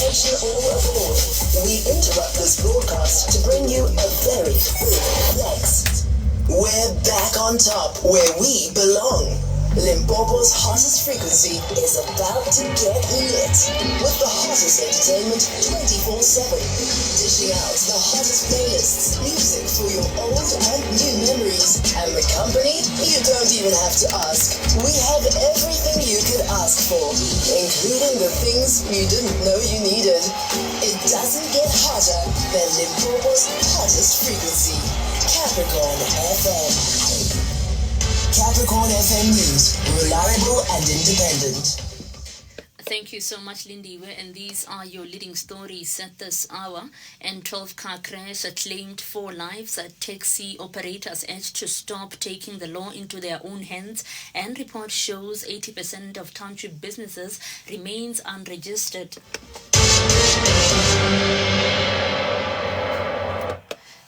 attention all aboard. We interrupt this broadcast to bring you a very next. We're back on top where we belong. Limpopo's hottest frequency is about to get lit with the hottest entertainment 24/7. Dishing out the hottest playlists, music for your old and new memories, and the company you don't even have to ask. We have everything you could ask for, including the things you didn't know you needed. It doesn't get hotter than Limpopo's hottest frequency, Capricorn FM. Capricorn FM News, reliable and independent. Thank you so much, Lindiwe. And these are your leading stories at this hour. And 12-car crash claimed 4 lives. Taxi operators urged to stop taking the law into their own hands. And report shows 80% of township businesses remains unregistered.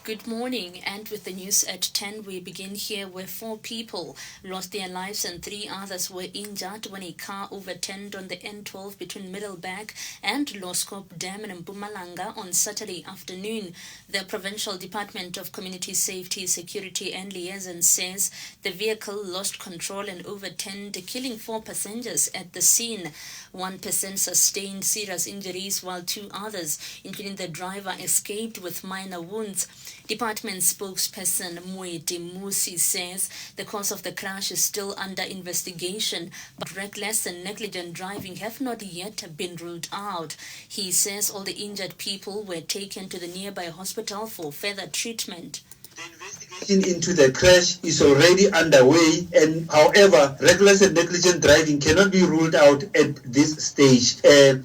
Good morning, and with the news at 10, we begin here where 4 people lost their lives and 3 others were injured when a car overturned on the N12 between Middleburg and Loskop Dam in Mpumalanga on Saturday afternoon. The Provincial Department of Community Safety, Security and Liaison says the vehicle lost control and overturned, killing 4 passengers at the scene. 1 person sustained serious injuries while 2 others, including the driver, escaped with minor wounds. Department spokesperson Moeti Musi says the cause of the crash is still under investigation, but reckless and negligent driving have not yet been ruled out. He says all the injured people were taken to the nearby hospital for further treatment. The investigation into the crash is already underway, and however, reckless and negligent driving cannot be ruled out at this stage.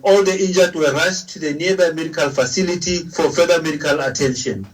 All the injured were rushed to the nearby medical facility for further medical attention.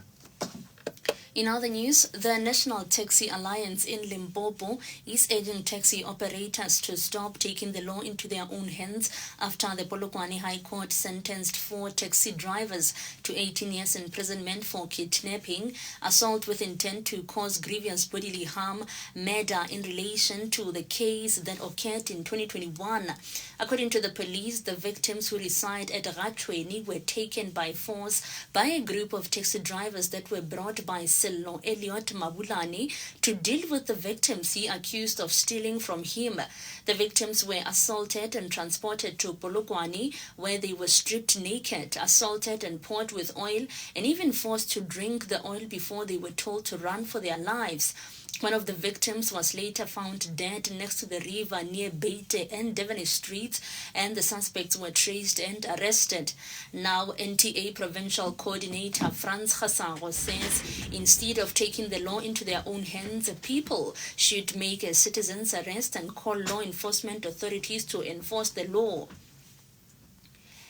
In other news, the National Taxi Alliance in Limpopo is urging taxi operators to stop taking the law into their own hands after the Polokwane High Court sentenced 4 taxi drivers to 18 years imprisonment for kidnapping, assault with intent to cause grievous bodily harm, murder in relation to the case that occurred in 2021. According to the police, the victims who reside at Ratweni were taken by force by a group of taxi drivers that were brought by Sello Elliot Mabulani to deal with the victims he accused of stealing from him. The victims were assaulted and transported to Polokwane, where they were stripped naked, assaulted and poured with oil, and even forced to drink the oil before they were told to run for their lives. One of the victims was later found dead next to the river near Bete and Devon Streets, and the suspects were traced and arrested. Now, NTA Provincial Coordinator Franz Hasango says instead of taking the law into their own hands, people should make a citizen's arrest and call law enforcement authorities to enforce the law.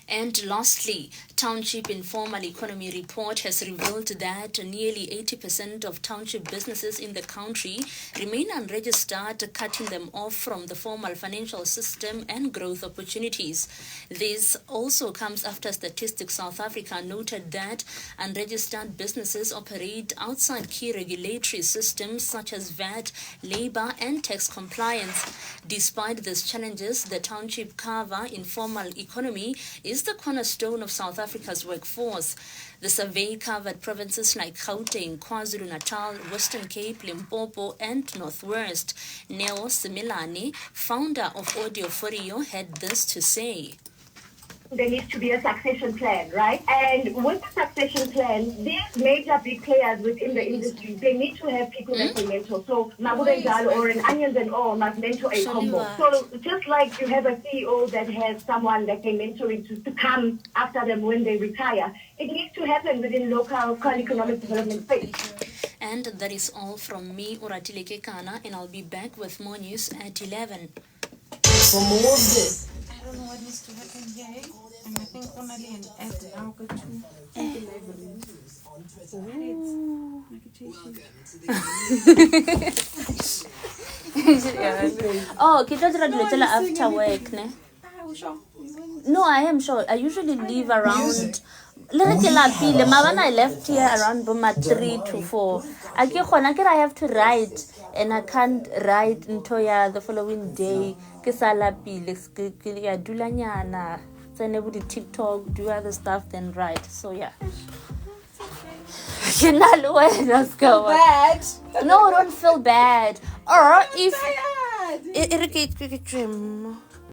And lastly, Township Informal Economy Report has revealed that nearly 80% of township businesses in the country remain unregistered, cutting them off from the formal financial system and growth opportunities. This also comes after Statistics South Africa noted that unregistered businesses operate outside key regulatory systems such as VAT, labor, and tax compliance. Despite these challenges, the township cover informal economy is the cornerstone of South Africa's workforce. The survey covered provinces like Gauteng, KwaZulu-Natal, Western Cape, Limpopo, and Northwest. Neo Similani, founder of Audio Forio, had this to say. There needs to be a succession plan, right? And with the succession plan, these major big players within the industry, they need to have people that they mentor. So Mabudengal or an Onions and All must mentor a combo. So just like you have a CEO that has someone that they mentoring to come after them when they retire, it needs to happen within local economic development space. And that is all from me, Oratile Kekana, and I'll be back with more news at 11. For more of this, I don't know what needs to happen here. And I think only an app now go to Oh, kita try after work, ne? No, I am sure. I usually leave around. I left here around 3 to 4. I have to ride, and I can't ride until the following day. So then able to TikTok, do other stuff, then write. So yeah. Let's go. Bad. No, don't feel bad. Or if Tired. irrigate dream.